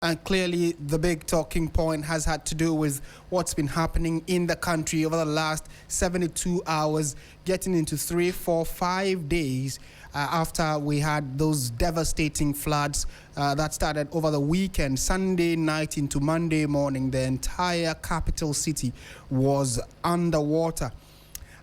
And clearly, the big talking point has had to do with what's been happening in the country over the last 72 hours, getting into 3, 4, 5 days after we had those devastating floods that started over the weekend. Sunday night into Monday morning, the entire capital city was underwater.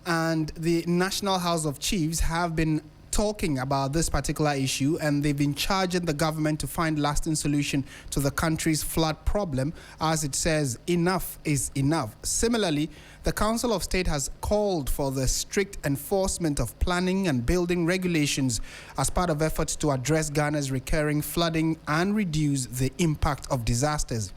And the National House of Chiefs have been talking about this particular issue, and they've been charging the government to find lasting solution to the country's flood problem. As it says, enough is enough. Similarly, the Council of State has called for the strict enforcement of planning and building regulations as part of efforts to address Ghana's recurring flooding and reduce the impact of disasters.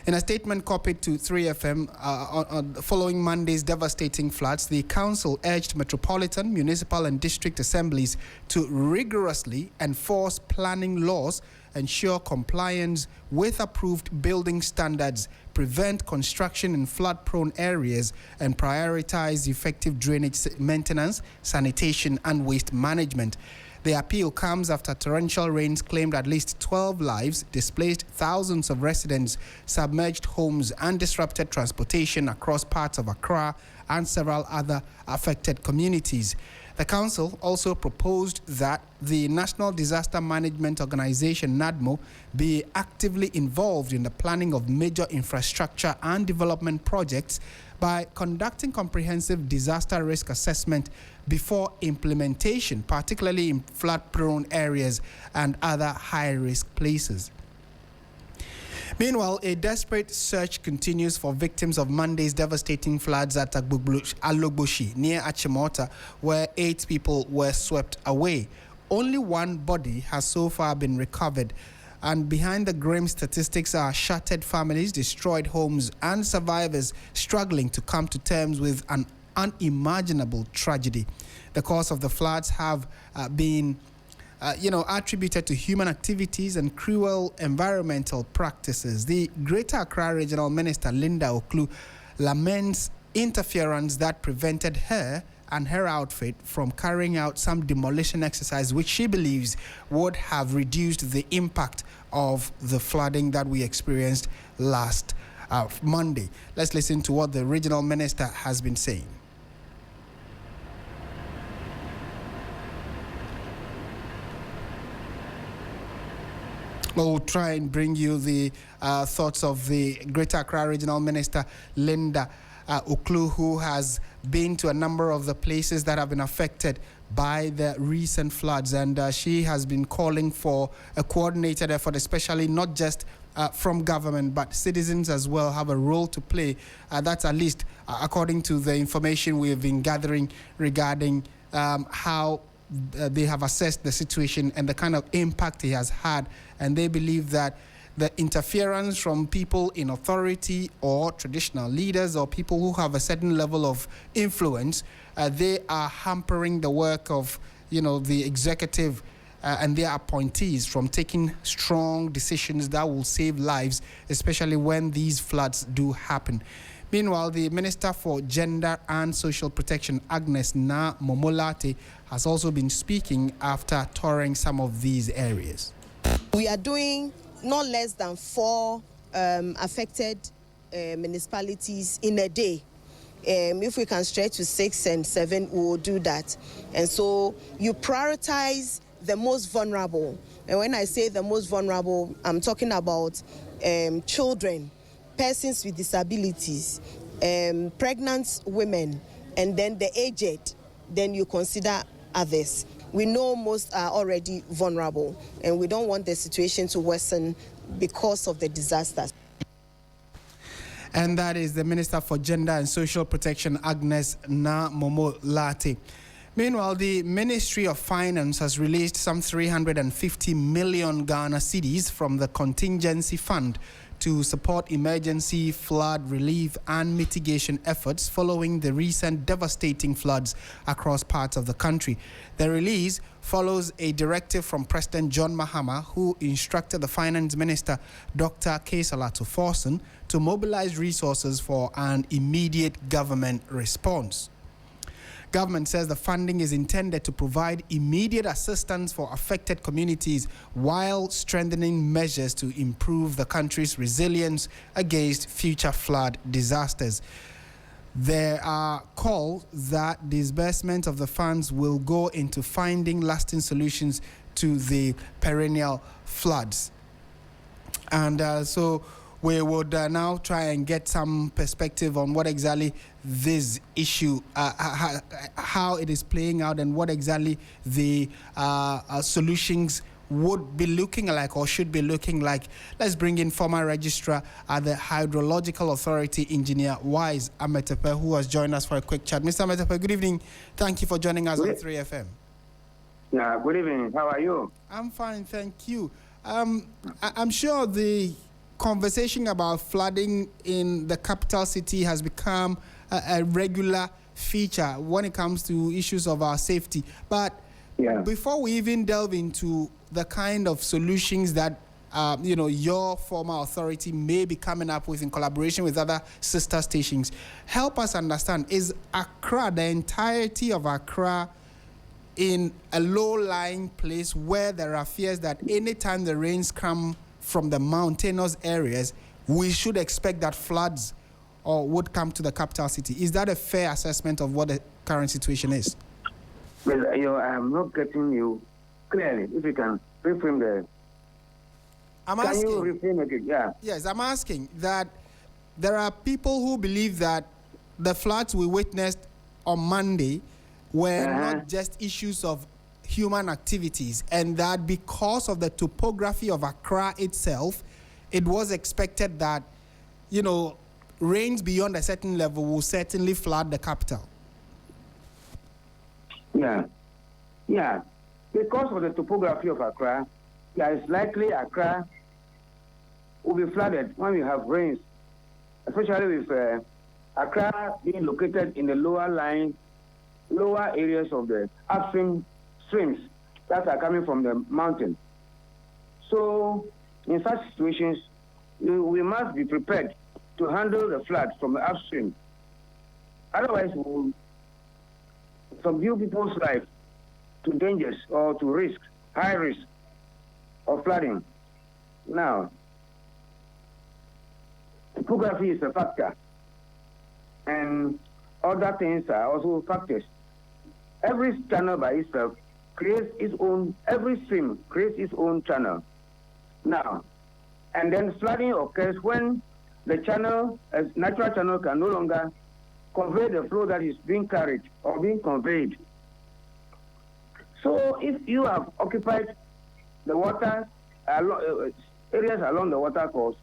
In a statement copied to 3FM following Monday's devastating floods, the council urged metropolitan, municipal and district assemblies to rigorously enforce planning laws, ensure compliance with approved building standards, prevent construction in flood-prone areas, and prioritize effective drainage maintenance, sanitation and waste management. The appeal comes after torrential rains claimed at least 12 lives, displaced thousands of residents, submerged homes and disrupted transportation across parts of Accra and several other affected communities. The council also proposed that the National Disaster Management Organization, NADMO, be actively involved in the planning of major infrastructure and development projects by conducting comprehensive disaster risk assessment before implementation, particularly in flood-prone areas and other high-risk places. Meanwhile, a desperate search continues for victims of Monday's devastating floods at Alogboshi near Achimota, where 8 people were swept away. Only one body has so far been recovered. And behind the grim statistics are shattered families, destroyed homes, and survivors struggling to come to terms with an unimaginable tragedy. The cause of the floods have been attributed to human activities and cruel environmental practices. The Greater Accra Regional Minister, Linda Oklu, laments interference that prevented her and her outfit from carrying out some demolition exercise, which she believes would have reduced the impact of the flooding that we experienced last Monday. Let's listen to what the regional minister has been saying. We'll try and bring you the thoughts of the Greater Accra Regional Minister, Linda Oklu, who has been to a number of the places that have been affected by the recent floods. And she has been calling for a coordinated effort, especially not just from government, but citizens as well have a role to play. That's at least according to the information we have been gathering regarding how they have assessed the situation and the kind of impact it has had. And they believe that the interference from people in authority or traditional leaders or people who have a certain level of influence, they are hampering the work of, the executive and their appointees from taking strong decisions that will save lives, especially when these floods do happen. Meanwhile, the Minister for Gender and Social Protection, Agnes Na Momolate, has also been speaking after touring some of these areas. We are doing not less than 4 affected municipalities in a day. If we can stretch to 6 and 7, we will do that. And so you prioritize the most vulnerable. And when I say the most vulnerable, I'm talking about children, persons with disabilities, pregnant women, and then the aged. Then you consider others. We know most are already vulnerable, and we don't want the situation to worsen because of the disasters. And that is the Minister for Gender and Social Protection, Agnes Na Momolate. Meanwhile, the Ministry of Finance has released some 350 million Ghana cedis from the contingency fund to support emergency flood relief and mitigation efforts following the recent devastating floods across parts of the country. The release follows a directive from President John Mahama, who instructed the Finance Minister, Dr. Kaysalatu Forson, to mobilize resources for an immediate government response. Government says the funding is intended to provide immediate assistance for affected communities while strengthening measures to improve the country's resilience against future flood disasters. There are calls that disbursement of the funds will go into finding lasting solutions to the perennial floods. And so we would now try and get some perspective on what exactly this issue, how it is playing out, and what exactly the solutions would be looking like or should be looking like. Let's bring in former registrar at the Hydrological Authority, Engineer Wise Ametepe, who has joined us for a quick chat. Mr. Ametepe, good evening. Thank you for joining us on 3FM. Yeah, good evening. How are you? I'm fine, thank you. I'm sure the conversation about flooding in the capital city has become a regular feature when it comes to issues of our safety. But before we even delve into the kind of solutions that your former authority may be coming up with in collaboration with other sister stations, help us understand, is Accra, the entirety of Accra, in a low-lying place where there are fears that anytime the rains come from the mountainous areas, we should expect that floods would come to the capital city? Is that a fair assessment of what the current situation is? Well, I'm not getting you clearly. If you can reframe the... Can you reframe it? Yeah. Yes, I'm asking that there are people who believe that the floods we witnessed on Monday were not just issues of human activities, and that because of the topography of Accra itself, it was expected that, rains beyond a certain level will certainly flood the capital. Yeah. Because of the topography of Accra, it's likely Accra will be flooded when we have rains, especially with Accra being located in the lower areas of the upstream streams that are coming from the mountain. So in such situations, we must be prepared to handle the flood from the upstream. Otherwise, we will subdue people's life to dangers or to high risk of flooding. Now, topography is a factor, and other things are also factors. Every channel by itself creates its own, every stream creates its own channel. Now, and then flooding occurs when the channel, as natural channel, can no longer convey the flow that is being carried or being conveyed. So if you have occupied the water, areas along the water course,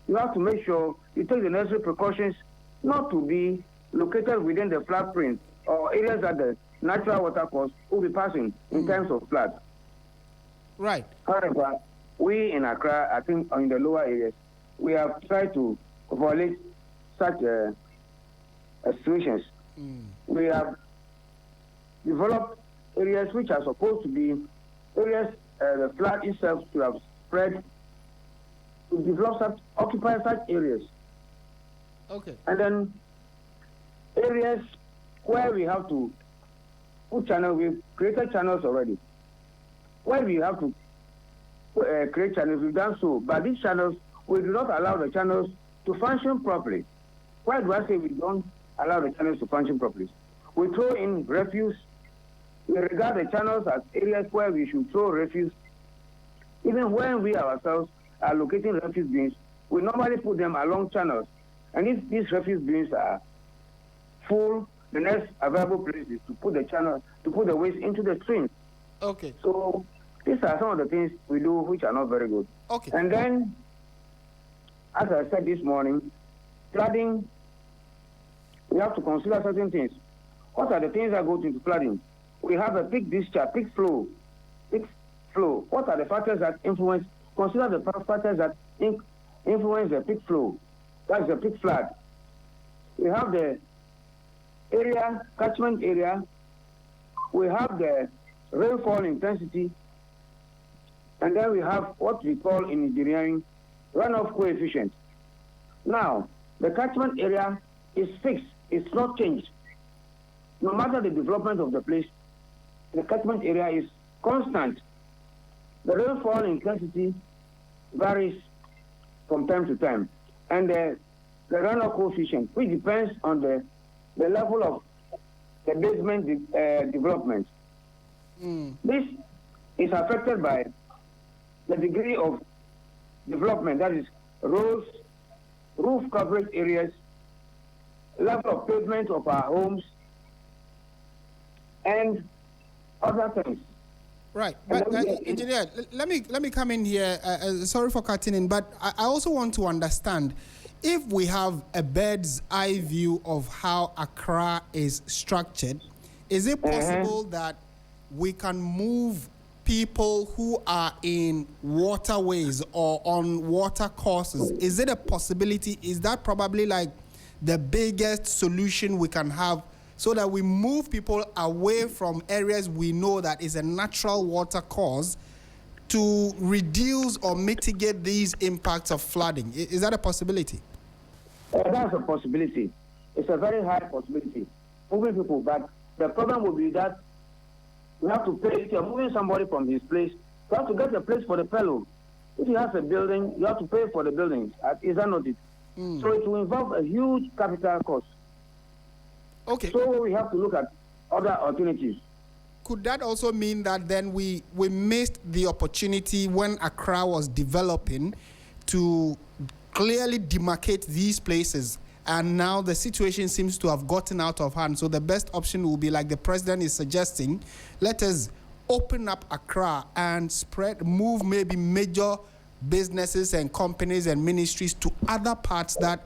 you have to make sure you take the necessary precautions not to be located within the floodplain or areas that the natural water course will be passing in times of flood. Right. However, we in Accra, I think in the lower areas, we have tried to avoid such situations. We have developed areas which are supposed to be areas the flood itself to have spread, to develop occupy such areas. Okay. And then areas where we have to put channels, we've created channels already. Where we have to create channels, we've done so. But these channels, we do not allow the channels to function properly. Why do I say we don't allow the channels to function properly? We throw in refuse. We regard the channels as areas where we should throw refuse. Even when we ourselves are locating refuse bins, we normally put them along channels. And if these refuse bins are full, the next available place is to put the waste into the stream. Okay. So these are some of the things we do which are not very good. Okay. And then, as I said this morning, flooding, we have to consider certain things. What are the things that go into flooding? We have a peak discharge, peak flow. What are the factors that influence? Consider the factors that influence the peak flow. That's the peak flood. We have the area, catchment area. We have the rainfall intensity. And then we have what we call in engineering runoff coefficient. Now, the catchment area is fixed. It's not changed. no matter the development of the place, the catchment area is constant. The rainfall intensity varies from time to time, and the runoff coefficient, which depends on the level of the basement development. This is affected by the degree of development, that is roads, roof coverage areas, level of pavement of our homes, and other things. Right, but engineer, let me come in here. Sorry for cutting in, but I also want to understand if we have a bird's eye view of how Accra is structured. Is it possible that we can move people who are in waterways or on water courses? Is it a possibility? Is that probably like the biggest solution we can have, so that we move people away from areas we know that is a natural water cause to reduce or mitigate these impacts of flooding? Is that a possibility? That's a possibility. It's a very high possibility. Moving people, but the problem will be that you have to pay. If you're moving somebody from his place, you have to get a place for the fellow. If he has a building, you have to pay for the building. Is that not it? So it will involve a huge capital cost. Okay. So we have to look at other alternatives. Could that also mean that then we missed the opportunity when Accra was developing to clearly demarcate these places, and now the situation seems to have gotten out of hand? So the best option will be, like the president is suggesting, let us open up Accra and move maybe major businesses and companies and ministries to other parts that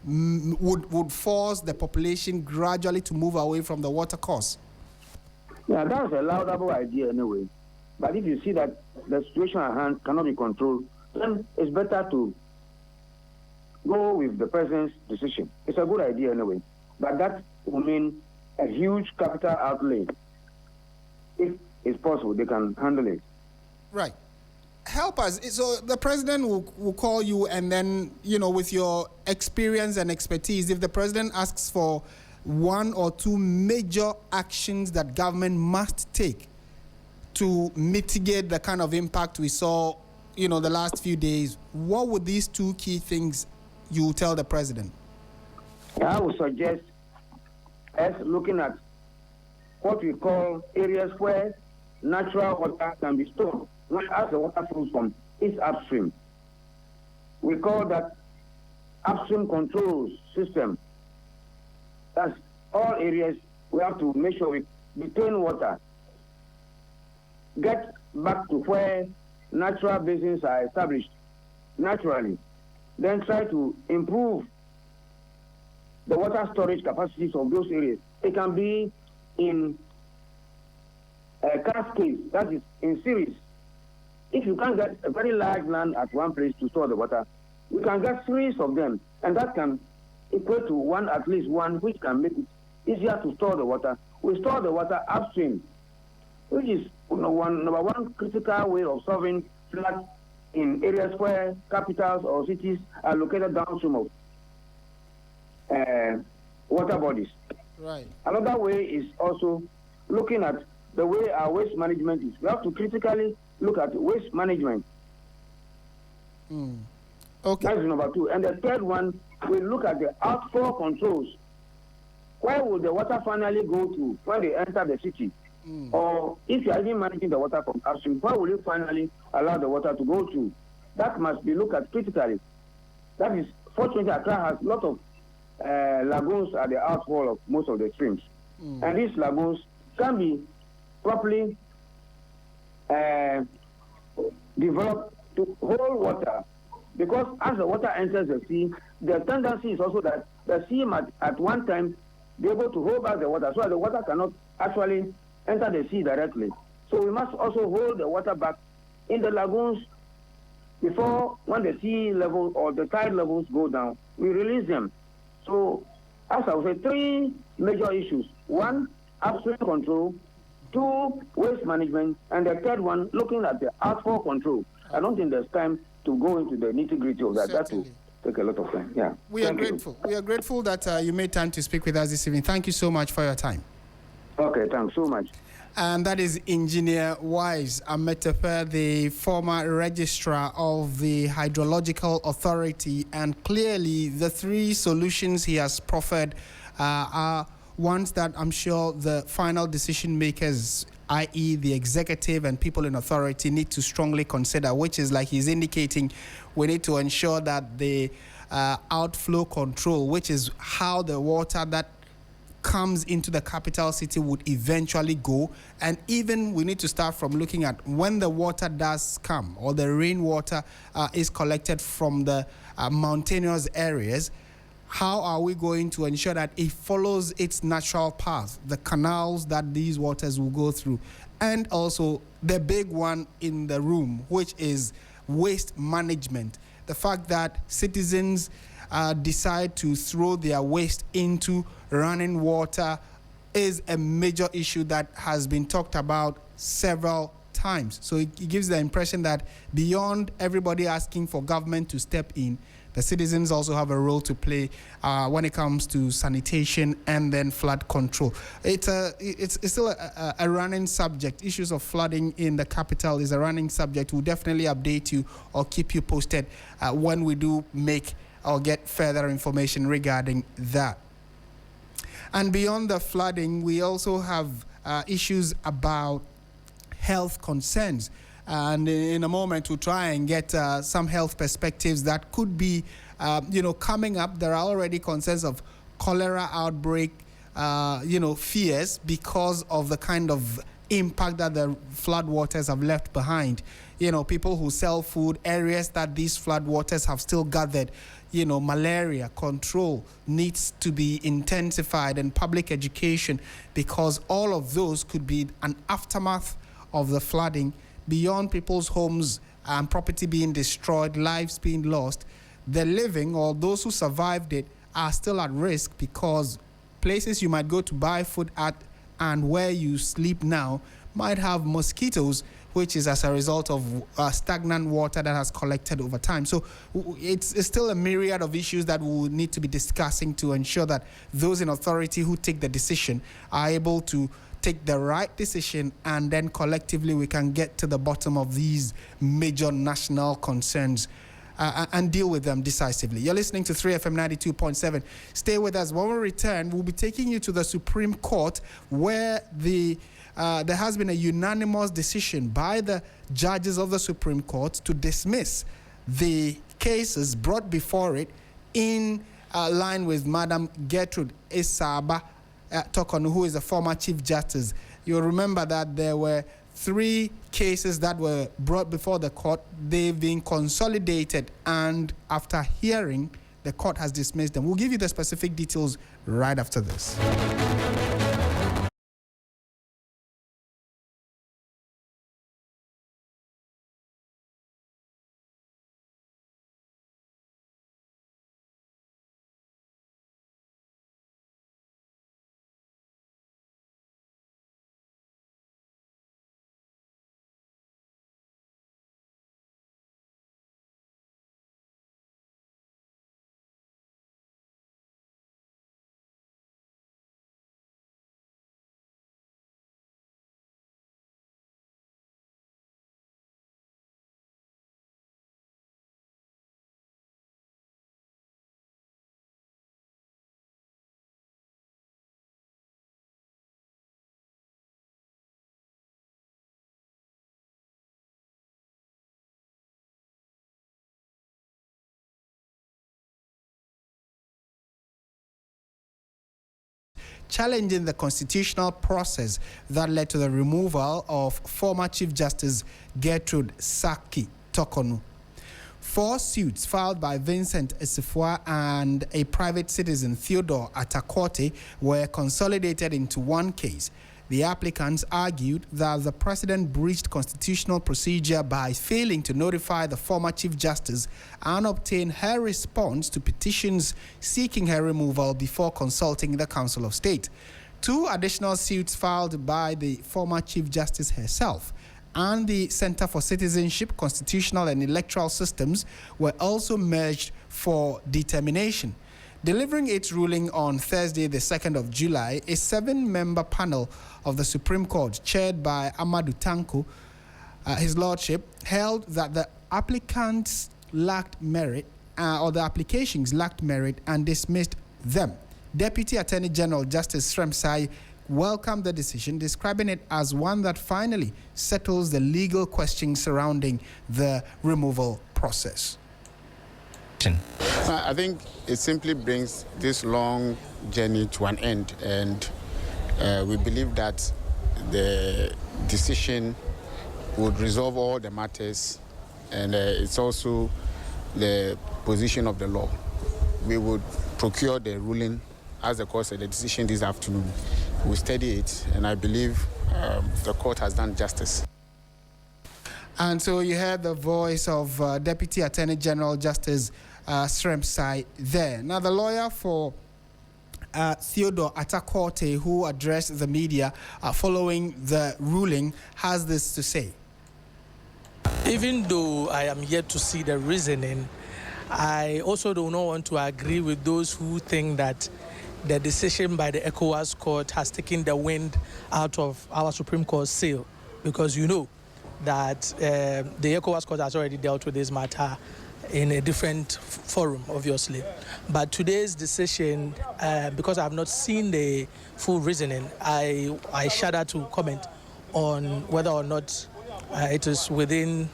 would force the population gradually to move away from the water course. Yeah, that's a laudable idea anyway. But if you see that the situation at hand cannot be controlled, then it's better to go with the president's decision. It's a good idea anyway. But that will mean a huge capital outlay. If it's possible, they can handle it. Right. Help us. So the president will call you, and then, with your experience and expertise, if the president asks for one or two major actions that government must take to mitigate the kind of impact we saw, the last few days, what would these two key things you tell the president? I would suggest us looking at what we call areas where natural water can be stored as the water flows from its upstream. We call that upstream control system. That's all areas we have to make sure we retain water, get back to where natural basins are established naturally, then try to improve the water storage capacities of those areas. It can be in cascades, that is in series. If you can't get a very large land at one place to store the water, we can get series of them, and that can equate to at least one, which can make it easier to store the water. We store the water upstream, which is number one critical way of solving floods in areas where capitals or cities are located downstream of water bodies. Right. Another way is also looking at the way our waste management is. We have to critically look at waste management. Okay. That's number two. And the third one, we look at the outflow controls. Where will the water finally go to when they enter the city? Or if you are even managing the water from upstream, where will you finally allow the water to go to? That must be looked at critically. That is, fortunately, Accra has a lot of lagoons at the outfall of most of the streams. And these lagoons can be properly developed to hold water, because as the water enters the sea, the tendency is also that the sea might at one time be able to hold back the water, so that the water cannot actually enter the sea directly. So we must also hold the water back in the lagoons before, when the sea level or the tide levels go down, we release them. So, as I would say, three major issues. One, upstream control. Two, waste management. And the third one, looking at the outflow control. I don't think there's time to go into the nitty-gritty of that. Certainly. That will take a lot of time. Yeah. We are grateful. We are grateful that you made time to speak with us this evening. Thank you so much for your time. Okay, thanks so much. And that is Engineer Wise Ametepe, the former registrar of the Hydrological Authority. And clearly, the three solutions he has proffered are ones that I'm sure the final decision makers, i.e. the executive and people in authority, need to strongly consider, which is, like he's indicating, we need to ensure that the outflow control, which is how the water that comes into the capital city would eventually go. And even we need to start from looking at when the water does come, or the rainwater is collected from the mountainous areas, how are we going to ensure that it follows its natural path, the canals that these waters will go through? And also the big one in the room, which is waste management. The fact that citizens decide to throw their waste into running water is a major issue that has been talked about several times. So it gives the impression that beyond everybody asking for government to step in, the citizens also have a role to play when it comes to sanitation and then flood control. It's still a running subject. Issues of flooding in the capital is a running subject. We'll definitely update you or keep you posted when we do make or get further information regarding that. And beyond the flooding, we also have issues about health concerns. And in a moment, we'll try and get some health perspectives that could be, coming up. There are already concerns of cholera outbreak, fears because of the kind of impact that the flood waters have left behind. People who sell food, areas that these flood waters have still gathered. Malaria control needs to be intensified, and public education, because all of those could be an aftermath of the flooding. Beyond people's homes and property being destroyed, lives being lost, the living or those who survived it are still at risk, because places you might go to buy food at and where you sleep now might have mosquitoes, which is as a result of stagnant water that has collected over time. So it's still a myriad of issues that we will need to be discussing to ensure that those in authority who take the decision are able to take the right decision, and then collectively we can get to the bottom of these major national concerns and deal with them decisively. You're listening to 3FM 92.7. Stay with us. When we return, we'll be taking you to the Supreme Court, where there has been a unanimous decision by the judges of the Supreme Court to dismiss the cases brought before it in line with Madam Gertrude Essabe, Tokornor, who is a former Chief Justice. You'll remember that there were 3 cases that were brought before the court. They've been consolidated, and after hearing, the court has dismissed them. We'll give you the specific details right after this. Challenging the constitutional process that led to the removal of former Chief Justice Gertrude Tokornor. 4 suits filed by Vincent Esifua and a private citizen, Theodore Atakorte, were consolidated into one case. The applicants argued that the president breached constitutional procedure by failing to notify the former Chief Justice and obtain her response to petitions seeking her removal before consulting the Council of State. 2 additional suits filed by the former Chief Justice herself and the Center for Citizenship, Constitutional and Electoral Systems were also merged for determination. Delivering its ruling on Thursday, the 2nd of July, a 7-member panel of the Supreme Court, chaired by Amadou Tanko, His Lordship, held that the applicants lacked merit, or the applications lacked merit, and dismissed them. Deputy Attorney General Justice Sremsai welcomed the decision, describing it as one that finally settles the legal questions surrounding the removal process. I think it simply brings this long journey to an end, and we believe that the decision would resolve all the matters, and it's also the position of the law. We would procure the ruling as the court said, the decision this afternoon. We'll study it, and I believe the court has done justice. And so you heard the voice of Deputy Attorney General Justice Sremsai there. Now, the lawyer for Theodore Atakorte, who addressed the media following the ruling, has this to say. Even though I am yet to see the reasoning, I also do not want to agree with those who think that the decision by the ECOWAS court has taken the wind out of our Supreme Court sail, because you know that the ECOWAS court has already dealt with this matter in a different forum, obviously. But today's decision, because I have not seen the full reasoning, I shudder to comment on whether or not it is within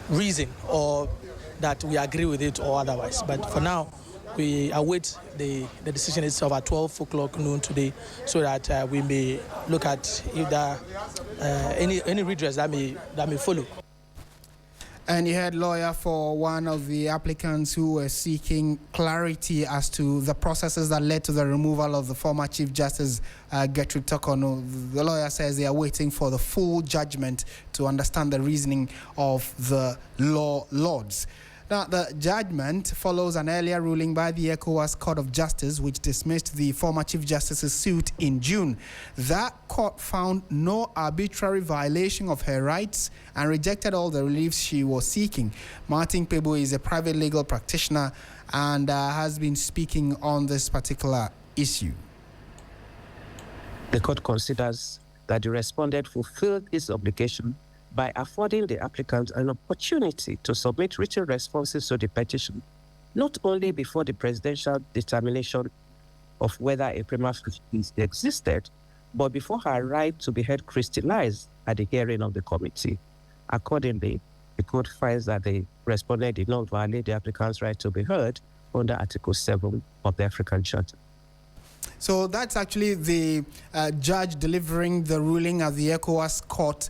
reason, or that we agree with it or otherwise. But for now, we await the decision itself at 12 o'clock noon today, so that we may look at if there any redress that may follow. And you had lawyer for one of the applicants who were seeking clarity as to the processes that led to the removal of the former Chief Justice Gertrude Tokornor. The lawyer says they are waiting for the full judgment to understand the reasoning of the law lords. Now, the judgment follows an earlier ruling by the ECOWAS Court of Justice, which dismissed the former Chief Justice's suit in June. That court found no arbitrary violation of her rights and rejected all the reliefs she was seeking. Martin Asiedu is a private legal practitioner and has been speaking on this particular issue. The court considers that the respondent fulfilled its obligation by affording the applicant an opportunity to submit written responses to the petition, not only before the presidential determination of whether a prima facie case existed, but before her right to be heard crystallized at the hearing of the committee. Accordingly, the court finds that the respondent did not violate the applicant's right to be heard under Article 7 of the African Charter. So that's actually the judge delivering the ruling at the ECOWAS court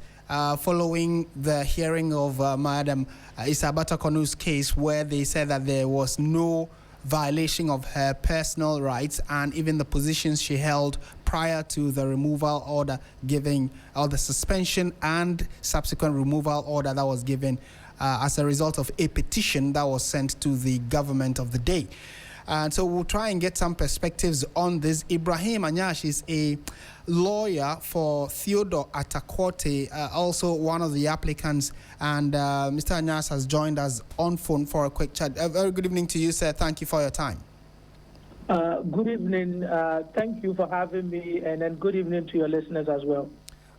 following the hearing of Madam Essabe Tokornor's case, where they said that there was no violation of her personal rights and even the positions she held prior to the removal order giving, or the suspension and subsequent removal order that was given as a result of a petition that was sent to the government of the day. And so we'll try and get some perspectives on this. Ibrahim Anyash is a lawyer for Theodore Atakorte, also one of the applicants. And Mr. Anyash has joined us on phone for a quick chat. Very good evening to you, sir. Thank you for your time. Good evening. Thank you for having me, and then good evening to your listeners as well.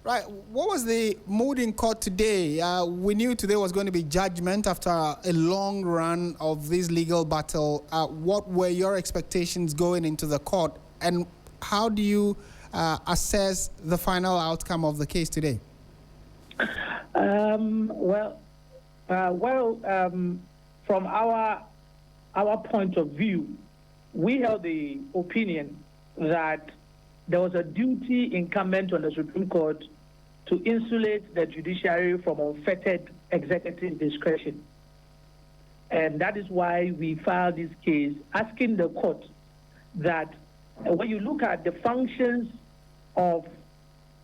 Right. What was the mood in court today? We knew today was going to be judgment after a long run of this legal battle. What were your expectations going into the court, and how do you assess the final outcome of the case today? From our point of view, we held the opinion that there was a duty incumbent on the Supreme Court to insulate the judiciary from unfettered executive discretion. And that is why we filed this case, asking the court that when you look at the functions of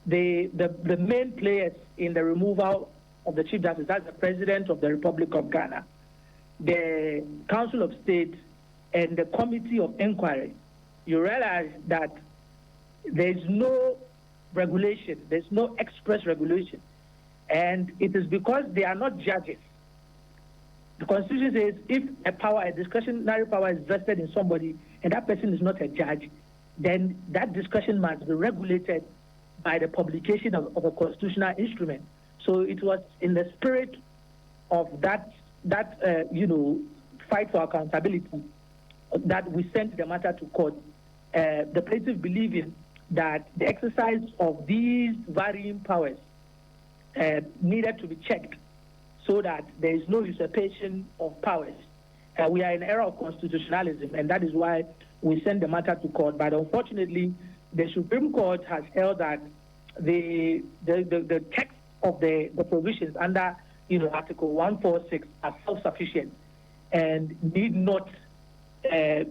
the main players in the removal of the Chief Justice, that's the President of the Republic of Ghana, the Council of State, and the Committee of Inquiry, you realize that there's no regulation, there's no express regulation. And it is because they are not judges, Constitution says if a discretionary power is vested in somebody and that person is not a judge, then that discretion must be regulated by the publication of a constitutional instrument. So it was in the spirit of that fight for accountability that we sent the matter to court. The plaintiff believing that the exercise of these varying powers needed to be checked so that there is no usurpation of powers. We are in an era of constitutionalism, and that is why we sent the matter to court. But unfortunately, the Supreme Court has held that the text of the provisions under Article 146 are self-sufficient and need not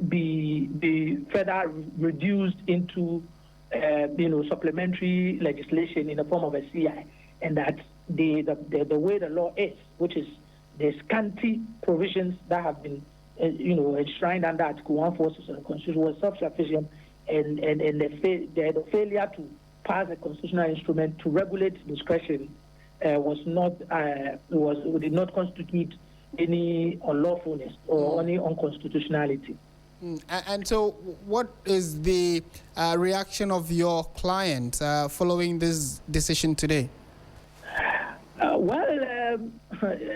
be further reduced into supplementary legislation in the form of a CI, and that the way the law is, which is the scanty provisions that have been enshrined under Article 146 of the Constitution, was self-sufficient, and the failure to pass a constitutional instrument to regulate discretion did not constitute any unlawfulness or any unconstitutionality. And so, what is the reaction of your client following this decision today?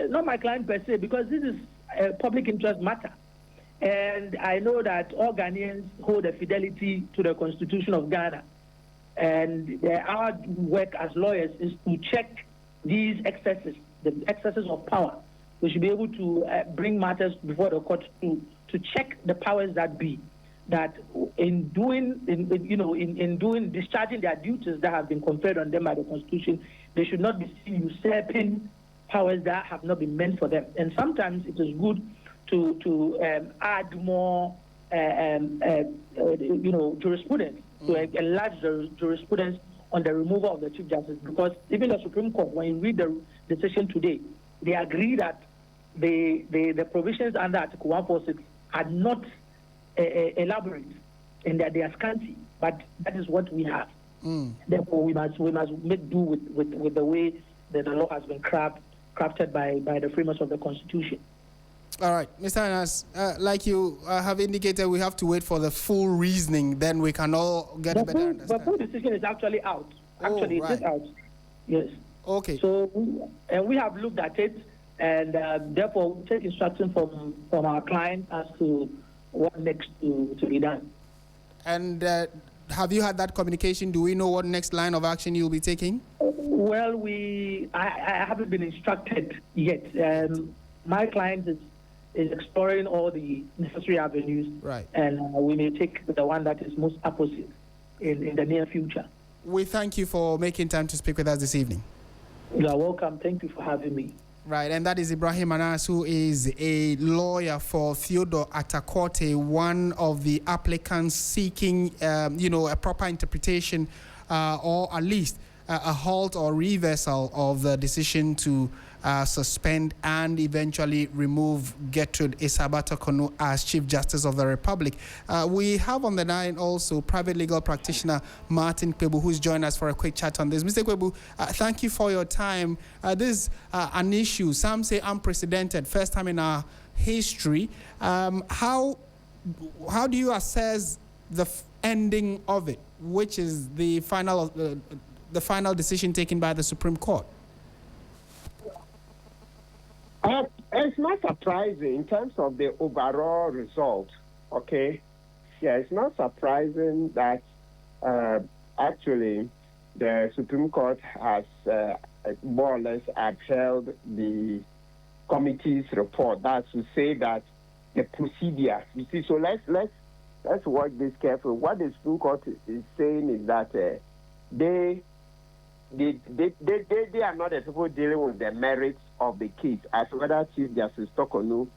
Not my client per se, because this is a public interest matter. And I know that all Ghanaians hold a fidelity to the Constitution of Ghana. And our work as lawyers is to check these excesses, the excesses of power. We should be able to bring matters before the court to check the powers that be, that in discharging their duties that have been conferred on them by the Constitution, they should not be seen usurping powers that have not been meant for them. And sometimes it is good to add more jurisprudence, to enlarge the jurisprudence on the removal of the Chief Justice, because even the Supreme Court, when you read the decision today, they agree that the provisions under Article 146 are not elaborate and that they are scanty, but that is what we have. Therefore, we must make do with the way that the law has been crafted by the framers of the Constitution. All right, Mr. Anas, like you have indicated, we have to wait for the full reasoning, then we can all get a better understanding. The full decision is actually out. Actually, right. It is out. Yes. Okay. So, we have looked at it, and therefore we take instruction from our client as to what next to be done. And have you had that communication? Do we know what next line of action you'll be taking? Well, I haven't been instructed yet. My client is exploring all the necessary avenues, right? And we may take the one that is most apposite in the near future. We thank you for making time to speak with us this evening. You are welcome. Thank you for having me. Right, and that is Ibrahim Anas, who is a lawyer for Theodore Atakorte, one of the applicants seeking, a proper interpretation or at least a halt or reversal of the decision to suspend and eventually remove Gertrude Essabe Tokornor as Chief Justice of the Republic. We have on the line also private legal practitioner Martin Asiedu-Dartey, who's joined us for a quick chat on this. Mr. Asiedu-Dartey, thank you for your time. This is an issue, some say unprecedented, first time in our history. How do you assess the ending of it, which is the final decision taken by the Supreme Court? It's not surprising in terms of the overall result, okay? Yeah, it's not surprising that actually the Supreme Court has more or less upheld the committee's report. That's to say that the procedure, you see, so let's watch this carefully. What the Supreme Court is saying is that they are not the people dealing with the merits of the case as whether Chief Justice Tokornor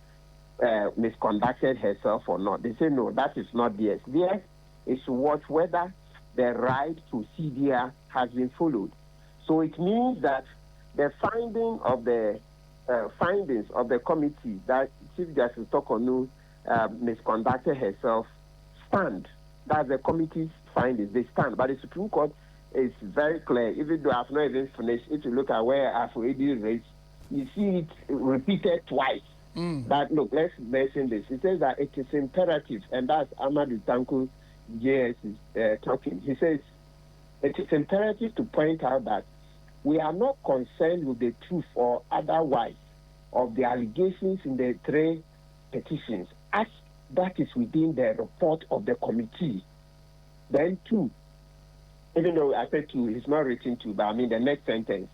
misconducted herself or not. They say no, that is not theirs. Theirs is to watch whether the right to CDR has been followed. So it means that the findings of the committee that Chief Justice Tokornor misconducted herself stand. That's the committee's findings. They stand. But the Supreme Court is very clear. Even though I've not even finished, if you look at where I've already raised, you see it repeated twice But look, let's mention this. It says that it is imperative, and that's Amadou Tanko JS is talking. He says, it is imperative to point out that we are not concerned with the truth or otherwise of the allegations in the 3 petitions, as that is within the report of the committee. Then 2, even though I said 2, it's not written 2, but I mean the next sentence.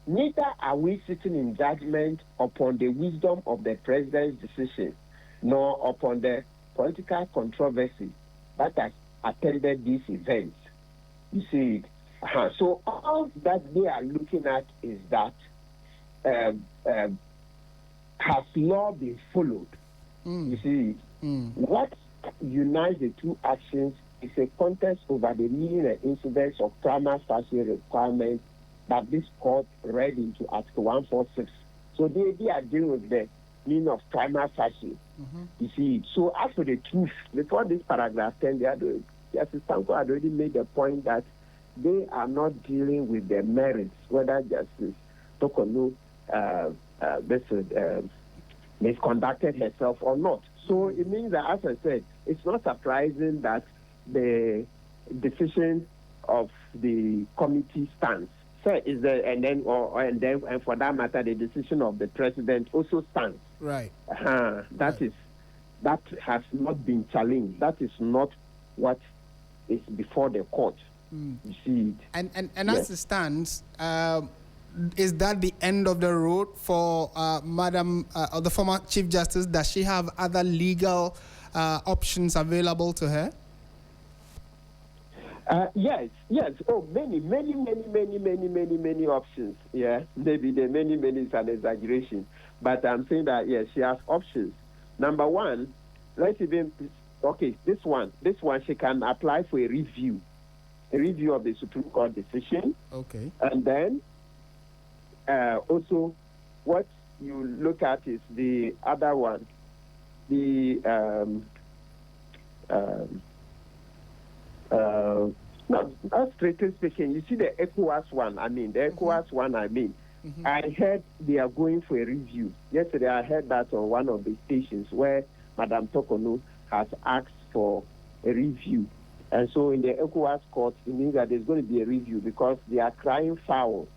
Neither are we sitting in judgment upon the wisdom of the president's decision, nor upon the political controversy that has attended these events. You see it? So all that they are looking at is that has law been followed? You see it? What unites the 2 actions is a contest over the meaning and incidence of prima facie requirements that this court read into Article 146. So they are dealing with the meaning of prima facie. You see, so as for the truth, before this paragraph 10, Justice Tanko had already made the point that they are not dealing with the merits, whether Justice Tokornor misconducted herself or not. So it means that, as I said, it's not surprising that the decision of the committee stands. So is the and for that matter, the decision of the president also stands. Right. That has not been challenged. That is not what is before the court. You see it. And as it stands, is that the end of the road for Madam or the former Chief Justice? Does she have other legal options available to her? Yes. Oh, many options. Yeah, maybe the many is an exaggeration, but I'm saying that yes, she has options. Number one, this one she can apply for a review of the Supreme Court decision. Okay. And then also, what you look at is the other one, no, that's strictly speaking. You see the ECOWAS one. I heard they are going for a review. Yesterday, I heard that on one of the stations where Madam Tokornor has asked for a review. And so in the ECOWAS court, it means that there's going to be a review because they are crying foul.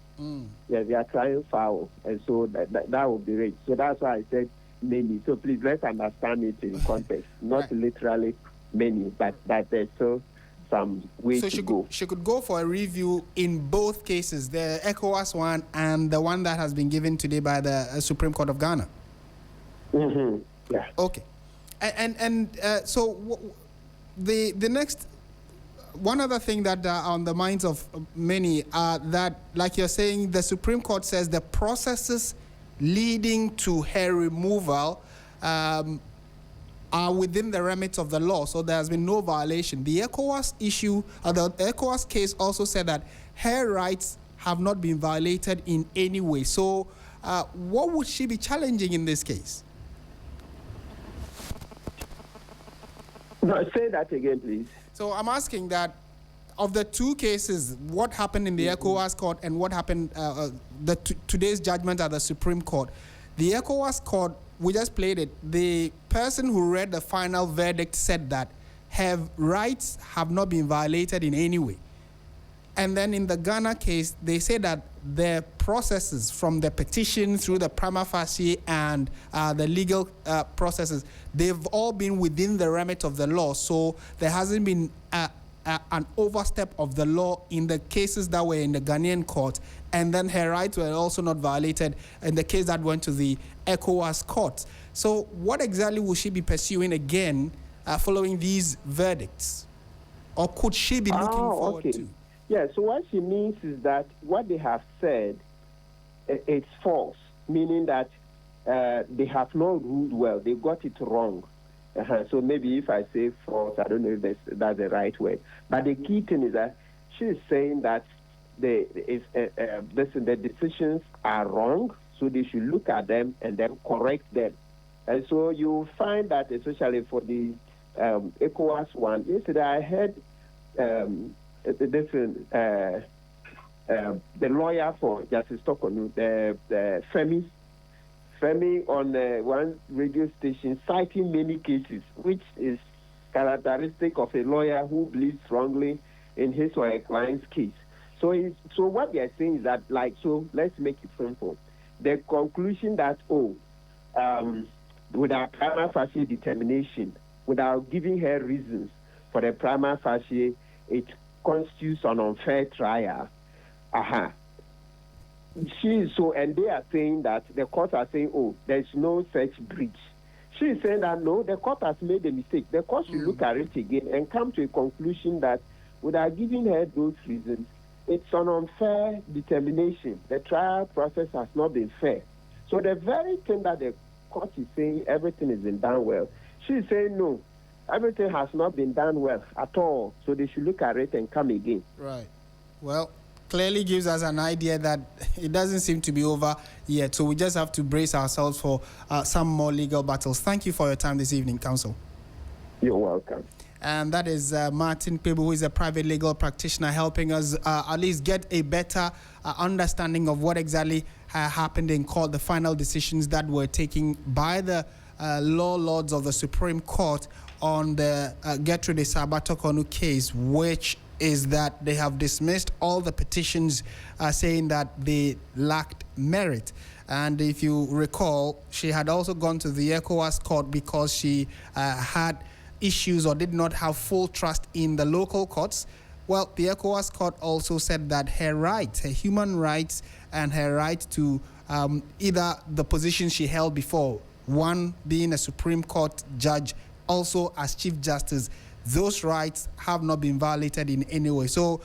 Yeah, they are crying foul. And so that will be right. So that's why I said many. So please, let's understand it in context. Not literally many, but that there's still some way to go. She could go for a review in both cases, the ECOWAS one and the one that has been given today by the Supreme Court of Ghana. Yeah. Okay. And so the next, one other thing that on the minds of many are that, like you're saying, the Supreme Court says the processes leading to her removal are within the remit of the law, so there has been no violation. The ECOWAS issue, the ECOWAS case also said that her rights have not been violated in any way. So what would she be challenging in this case? No, say that again, please. So I'm asking that of the 2 cases, what happened in the ECOWAS court and what happened, today's judgment at the Supreme Court. The ECOWAS court, we just played it. The person who read the final verdict said that her rights have not been violated in any way. And then in the Ghana case, they say that the processes from the petition through the prima facie and the legal processes, they've all been within the remit of the law. So there hasn't been an overstep of the law in the cases that were in the Ghanaian court. And then her rights were also not violated in the case that went to the ECOWAS court. So what exactly will she be pursuing again following these verdicts? Or could she be looking forward to? Yeah, so what she means is that what they have said, it's false, meaning that they have not ruled well. They got it wrong. So maybe if I say false, I don't know if that's the right word. But the key thing is that she is saying that the decisions are wrong, so they should look at them and then correct them. And so you find that, especially for the ECOWAS one, yesterday I heard the lawyer for Justice Tokornor, the Femi on one radio station citing many cases, which is characteristic of a lawyer who believes strongly in his or her client's case. So what they are saying is that, let's make it simple. The conclusion that, without prima facie determination, without giving her reasons for the prima facie, it constitutes an unfair trial. And they are saying that, the court are saying, there's no such breach. She is saying that, no, the court has made a mistake. The court should look at it again and come to a conclusion that, without giving her those reasons, it's an unfair determination. The trial process has not been fair. So the very thing that the court is saying, everything has been done well, she is saying, no, everything has not been done well at all. So they should look at it and come again. Right. Well, clearly gives us an idea that it doesn't seem to be over yet. So we just have to brace ourselves for some more legal battles. Thank you for your time this evening, Counsel. You're welcome. And that is Martin Asiedu, who is a private legal practitioner, helping us at least get a better understanding of what exactly happened in court, the final decisions that were taken by the law lords of the Supreme Court on the Gertrude Essabe Tokornor case, which is that they have dismissed all the petitions saying that they lacked merit. And if you recall, she had also gone to the ECOWAS court because she had issues or did not have full trust in the local courts. Well, the ECOWAS court also said that her rights, her human rights, and her right to either the position she held before, one being a Supreme Court judge, also as Chief Justice, those rights have not been violated in any way. So,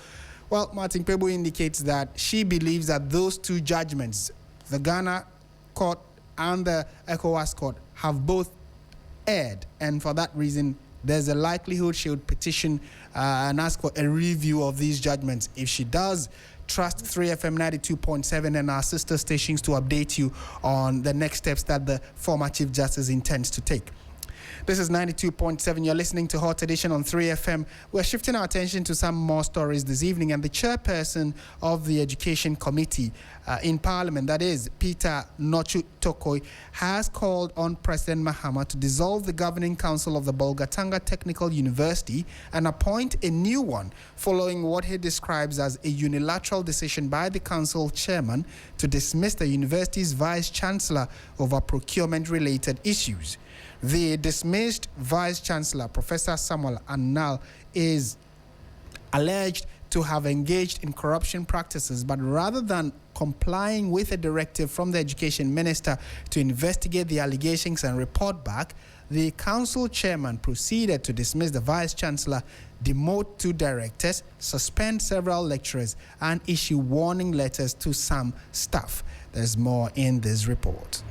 well, Martin Asiedu indicates that she believes that those two judgments, the Ghana court and the ECOWAS court, have both erred, and for that reason, there's a likelihood she would petition and ask for a review of these judgments. If she does, trust 3FM 92.7 and our sister stations to update you on the next steps that the former Chief Justice intends to take. This is 92.7. You're listening to Hot Edition on 3FM. We're shifting our attention to some more stories this evening, and the chairperson of the Education Committee in Parliament, that is Peter Nochu-Tokoi, has called on President Mahama to dissolve the governing council of the Bolgatanga Technical University and appoint a new one, following what he describes as a unilateral decision by the council chairman to dismiss the university's vice-chancellor over procurement-related issues. The dismissed Vice-Chancellor, Professor Samuel Anal, is alleged to have engaged in corruption practices, but rather than complying with a directive from the Education Minister to investigate the allegations and report back, the council chairman proceeded to dismiss the Vice-Chancellor, demote 2 directors, suspend several lecturers, and issue warning letters to some staff. There's more in this report.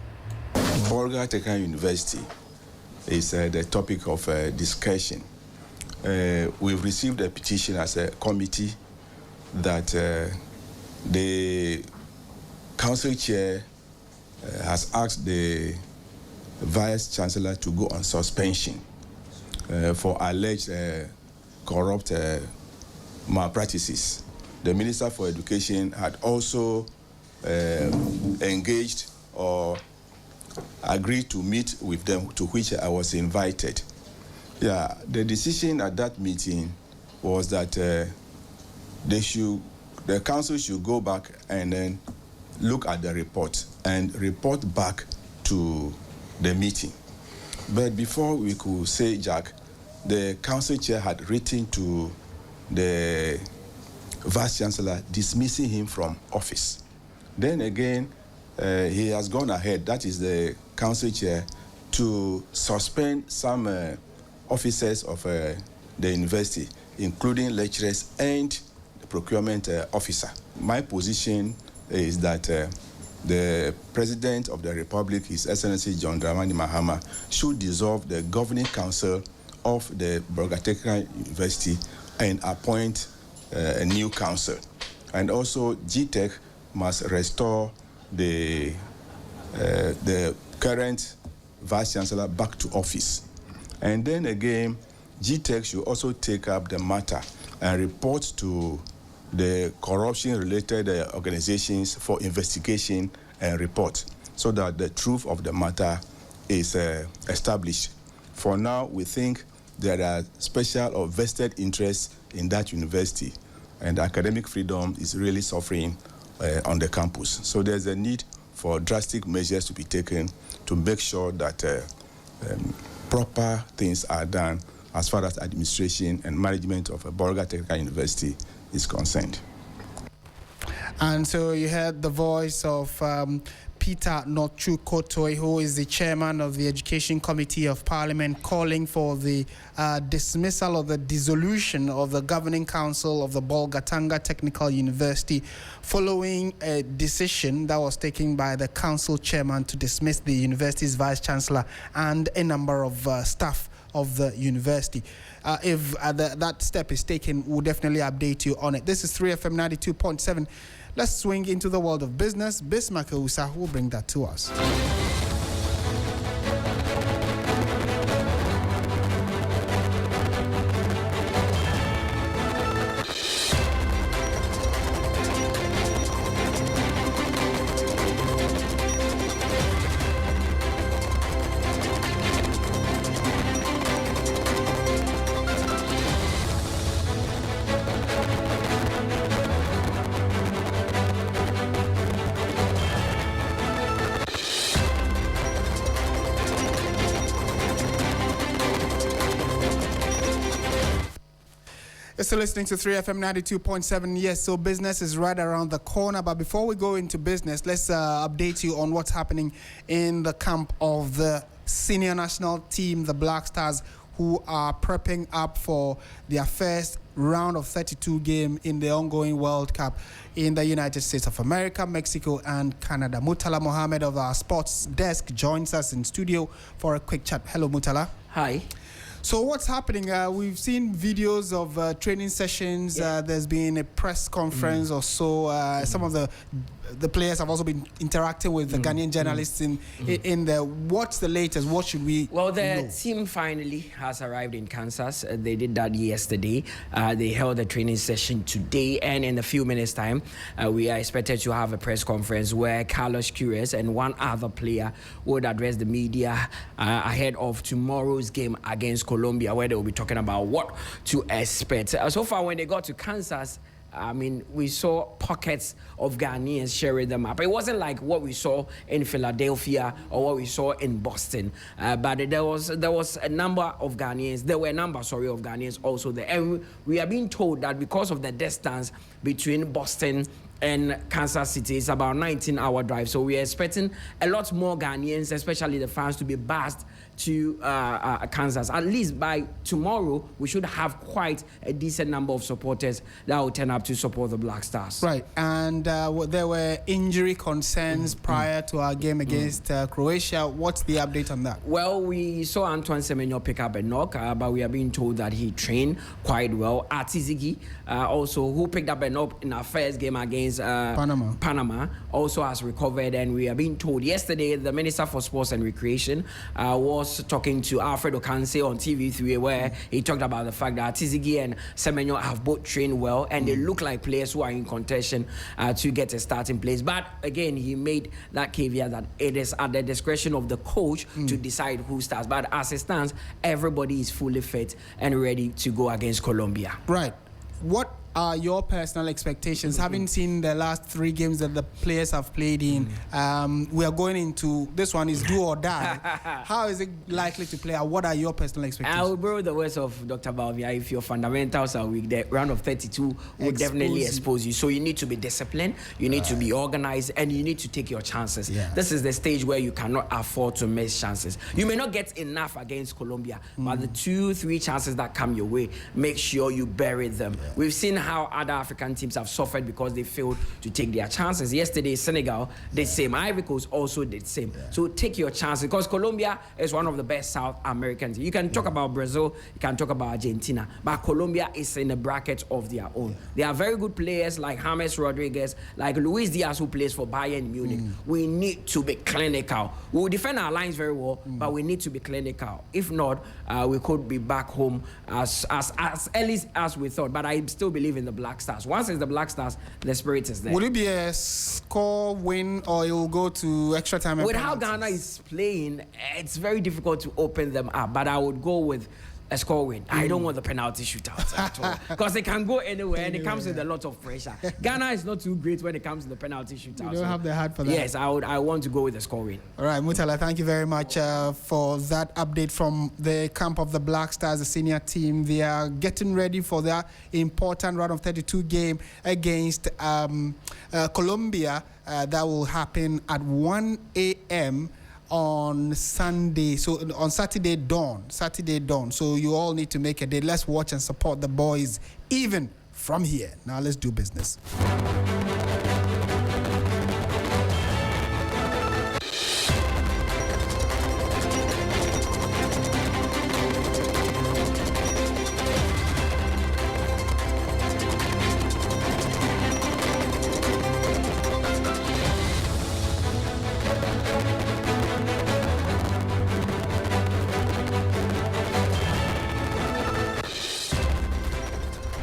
Bolgatanga University is the topic of discussion. We've received a petition as a committee that the council chair has asked the vice-chancellor to go on suspension for alleged corrupt malpractices. The Minister for Education had also engaged or agreed to meet with them, to which I was invited. Yeah, the decision at that meeting was that the council should go back and then look at the report and report back to the meeting. But before we could say Jack, the council chair had written to the vice-chancellor dismissing him from office. Then again, he has gone ahead, that is the council chair, to suspend some officers of the university, including lecturers and the procurement officer. My position is that the President of the Republic, His Excellency John Dramani Mahama, should dissolve the governing council of the Bolgatanga University and appoint a new council. And also, GTech must restore the current vice-chancellor back to office. And then again, GTech should also take up the matter and report to the corruption-related organizations for investigation and report. so that the truth of the matter is established. For now, we think there are special or vested interests in that university, and academic freedom is really suffering on the campus. So there's a need for drastic measures to be taken to make sure that proper things are done as far as administration and management of a Bolga Technical University is concerned. And so you heard the voice of Peter Nochu-Kotoi, who is the chairman of the Education Committee of Parliament, calling for the dismissal or the dissolution of the Governing Council of the Bolgatanga Technical University following a decision that was taken by the council chairman to dismiss the university's vice-chancellor and a number of staff of the university. If that step is taken, we'll definitely update you on it. This is 3FM 92.7. Let's swing into the world of business. Bismarck Usa will bring that to us. You're still listening to 3FM 92.7. Yes, so business is right around the corner. But before we go into business, let's update you on what's happening in the camp of the senior national team, the Black Stars, who are prepping up for their first round of 32 game in the ongoing World Cup in the United States of America, Mexico, and Canada. Mutala Mohammed of our sports desk joins us in studio for a quick chat. Hello, Mutala. Hi. So what's happening? We've seen videos of training sessions. Yeah. There's been a press conference or so. Some of the players have also been interacting with the Ghanaian journalists in the. What's the latest? What should we Well, the know? team finally has arrived in Kansas. They did that yesterday. They held a training session today, and in a few minutes' time, we are expected to have a press conference where Carlos Queiroz and one other player would address the media ahead of tomorrow's game against Colombia, where they will be talking about what to expect. So far, when they got to Kansas, I mean, we saw pockets of Ghanaians sharing them up. It wasn't like what we saw in Philadelphia or what we saw in Boston, but there was a number of Ghanaians. There were a number, of Ghanaians also there. And we are being told that because of the distance between Boston and Kansas City, it's about 19-hour drive. So we are expecting a lot more Ghanaians, especially the fans, to be buzzed to Kansas. At least by tomorrow, we should have quite a decent number of supporters that will turn up to support the Black Stars. Right, and there were injury concerns prior to our game against Croatia. What's the update on that? Well, we saw Antoine Semenyo pick up a knock, but we are being told that he trained quite well. Atizigi, also, who picked up a knock in our first game against Panama, also has recovered, and we are being told yesterday the Minister for Sports and Recreation was talking to Alfred Okanse on TV3, where he talked about the fact that Atizigi and Semenyo have both trained well, and they look like players who are in contention to get a starting place. But again, he made that caveat that it is at the discretion of the coach to decide who starts. But as it stands, everybody is fully fit and ready to go against Colombia. Right. What are your personal expectations? Having seen the last 3 games that the players have played in, we are going into, this one is do or die. How is it likely to play out? What are your personal expectations? I will borrow the words of Dr. Balvia. If your fundamentals are weak, the round of 32 will definitely expose you. So you need to be disciplined, you need to be organized, and you need to take your chances. This is the stage where you cannot afford to miss chances. You may not get enough against Colombia, but the 2-3 chances that come your way, make sure you bury them. We've seen how other African teams have suffered because they failed to take their chances. Yesterday, Senegal did the same. Ivory Coast also did the same. So take your chances, because Colombia is one of the best South Americans. You can talk about Brazil, you can talk about Argentina, but Colombia is in a bracket of their own. They are very good players like James Rodriguez, like Luis Diaz, who plays for Bayern Munich. We need to be clinical. We will defend our lines very well, but we need to be clinical. If not, we could be back home as early as we thought. But I still believe believe in the Black Stars. Once it's the Black Stars, the spirit is there. Will it be a score win or it will go to extra time? With how Ghana is playing, it's very difficult to open them up. But I would go with a score win. I don't want the penalty shootouts at all, because it can go anywhere and it comes with a lot of pressure. Ghana is not too great when it comes to the penalty shootouts. You don't have the heart for that. Yes, I want to go with the score win. All right, Mutala, thank you very much for that update from the camp of the Black Stars, the senior team. They are getting ready for their important round of 32 game against Colombia. That will happen at 1 a.m. on Sunday, so on Saturday dawn. So you all need to make a day. Let's watch and support the boys even from here. Now let's do business.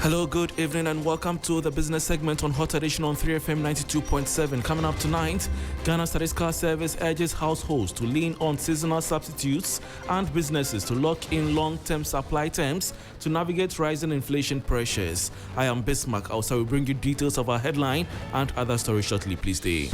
Hello, good evening and welcome to the business segment on HotEdition on 3FM 92.7. Coming up tonight, Ghana Statistical Service urges households to lean on seasonal substitutes and businesses to lock in long-term supply terms to navigate rising inflation pressures. I am Bismarck. Also, will bring you details of our headline and other stories shortly. Please stay.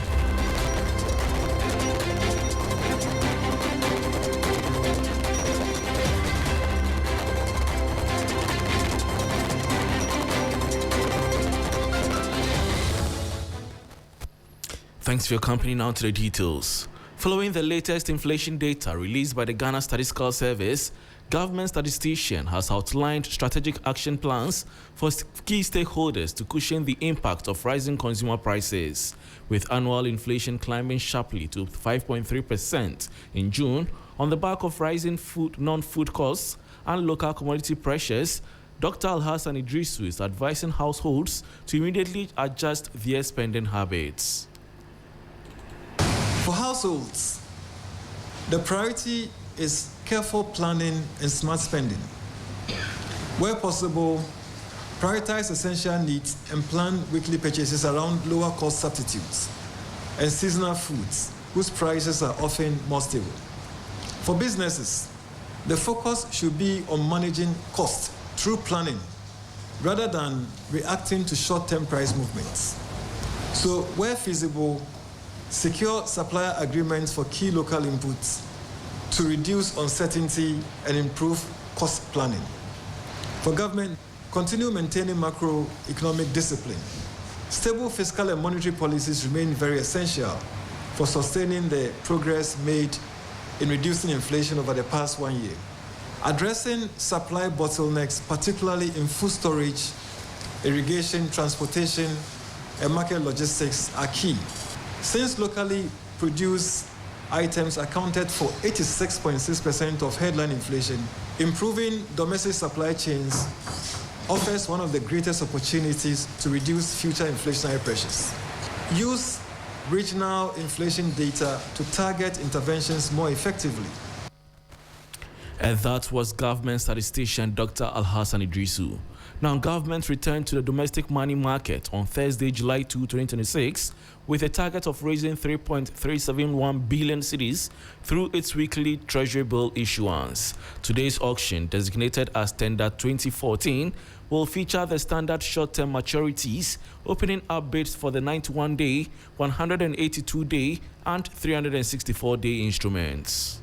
Thanks for your company. Now to the details. Following the latest inflation data released by the Ghana Statistical Service, government statistician has outlined strategic action plans for key stakeholders to cushion the impact of rising consumer prices. With annual inflation climbing sharply to 5.3% in June on the back of rising non-food costs and local commodity pressures, Dr. Asiedu-Dartey is advising households to immediately adjust their spending habits. For households, the priority is careful planning and smart spending. Where possible, prioritize essential needs and plan weekly purchases around lower cost substitutes and seasonal foods whose prices are often more stable. For businesses, the focus should be on managing costs through planning rather than reacting to short-term price movements. So where feasible, secure supplier agreements for key local inputs to reduce uncertainty and improve cost planning. For government, continue maintaining macroeconomic discipline. Stable fiscal and monetary policies remain very essential for sustaining the progress made in reducing inflation over the past 1 year. Addressing supply bottlenecks, particularly in food storage, irrigation, transportation, and market logistics are key. Since locally produced items accounted for 86.6% of headline inflation, improving domestic supply chains offers one of the greatest opportunities to reduce future inflationary pressures. Use regional inflation data to target interventions more effectively. And that was government statistician Dr. Asiedu-Dartey. Now, government returned to the domestic money market on Thursday, July 2, 2026, with a target of raising 3.371 billion cedis through its weekly treasury bill issuance. Today's auction, designated as Tender 2014, will feature the standard short-term maturities, opening up bids for the 91-day, 182-day, and 364-day instruments.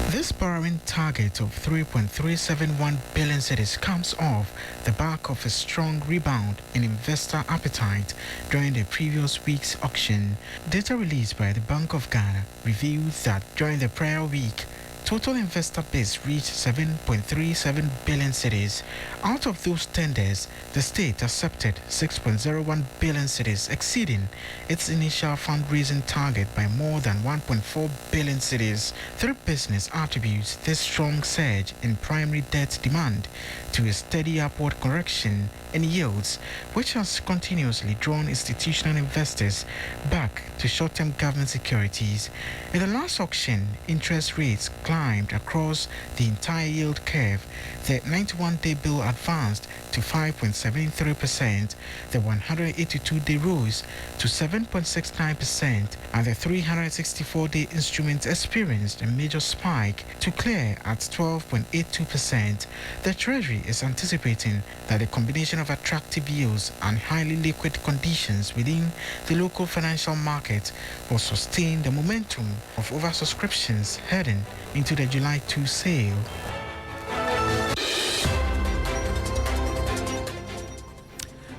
This borrowing target of 3.371 billion cedis comes off the back of a strong rebound in investor appetite during the previous week's auction. Data released by the Bank of Ghana revealed that during the prior week, total investor bids reached 7.37 billion cedis. Out of those tenders, the state accepted 6.01 billion cedis, exceeding its initial fundraising target by more than 1.4 billion cedis. Three business attributes this strong surge in primary debt demand to a steady upward correction in yields, which has continuously drawn institutional investors back to short-term government securities. In the last auction, interest rates climbed climbed across the entire yield curve. The 91-day bill advanced to 5.73%, the 182-day rose to 7.69%, and the 364-day instrument experienced a major spike to clear at 12.82%. The Treasury is anticipating that the combination of attractive yields and highly liquid conditions within the local financial market will sustain the momentum of oversubscriptions heading into the July 2 sale.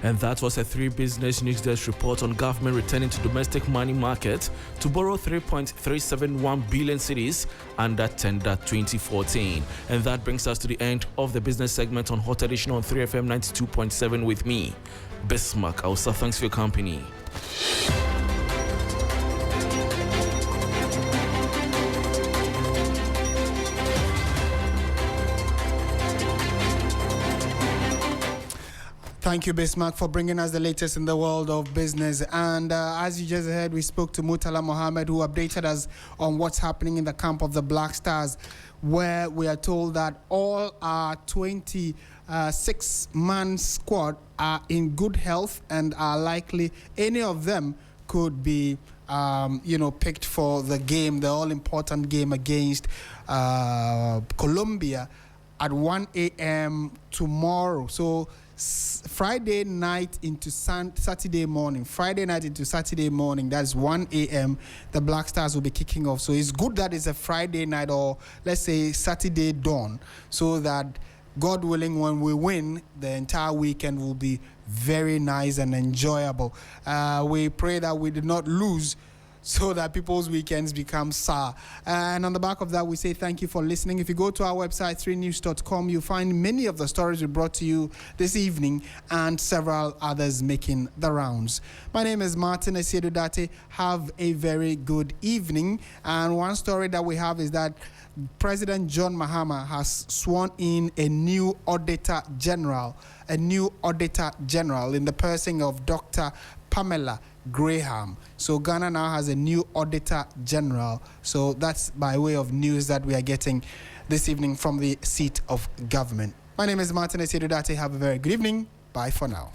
And that was a 3 Business News Desk report on government returning to domestic money market to borrow 3.371 billion cedis under tender 2014. And that brings us to the end of the business segment on Hot Edition on 3FM 92.7 with me, Bismarck. Also, thanks for your company. Thank you, Bismarck, for bringing us the latest in the world of business. And as you just heard, we spoke to Murtala Mohammed, who updated us on what's happening in the camp of the Black Stars, where we are told that all our 26-man squad are in good health and are likely, any of them could be picked for the game, the all-important game against Colombia at 1 a.m. tomorrow. So Friday night into Saturday morning. That's 1 a.m. The Black Stars will be kicking off. So it's good that it's a Friday night, or let's say Saturday dawn, so that, God willing, when we win, the entire weekend will be very nice and enjoyable. We pray that we did not lose, so that people's weekends become sour. And on the back of that, we say thank you for listening. If you go to our website, 3news.com, you'll find many of the stories we brought to you this evening and several others making the rounds. My name is Martin Asiedu-Dartey. Have a very good evening. And one story that we have is that President John Mahama has sworn in a new Auditor General in the person of Dr. Pamela Graham. So Ghana now has a new Auditor General. So that's by way of news that we are getting this evening from the seat of government. My name is Martin Asiedu-Dartey. Have a very good evening. Bye for now.